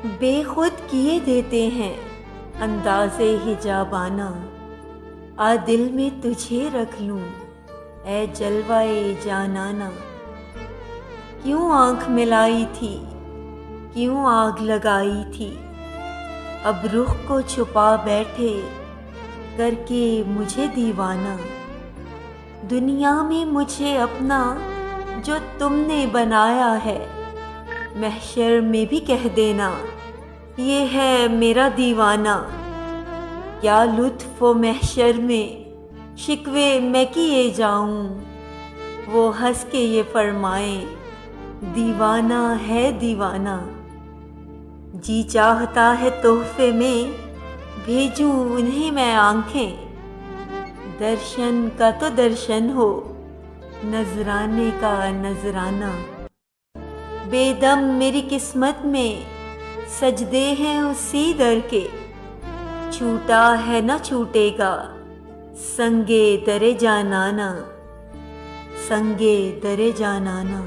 बेखुद किए देते हैं अंदाज़े हिजाबाना। आ दिल में तुझे रख लूं ए जलवाए जानाना। क्यों आँख मिलाई थी, क्यों आग लगाई थी, अब रुख को छुपा बैठे करके मुझे दीवाना। दुनिया में मुझे अपना जो तुमने बनाया है, महशर में भी कह देना ये है मेरा दीवाना। क्या लुत्फ़ व महशर में शिकवे मैं किए जाऊं, वो हंस के ये फरमाए दीवाना है दीवाना। जी चाहता है तोहफे में भेजूं उन्हें मैं आंखें, दर्शन का तो दर्शन हो नजराने का नजराना। बेदम मेरी किस्मत में सजदे हैं उसी दर के, छूटा है न छूटेगा संगे दरे जानाना, संगे दरे जानाना।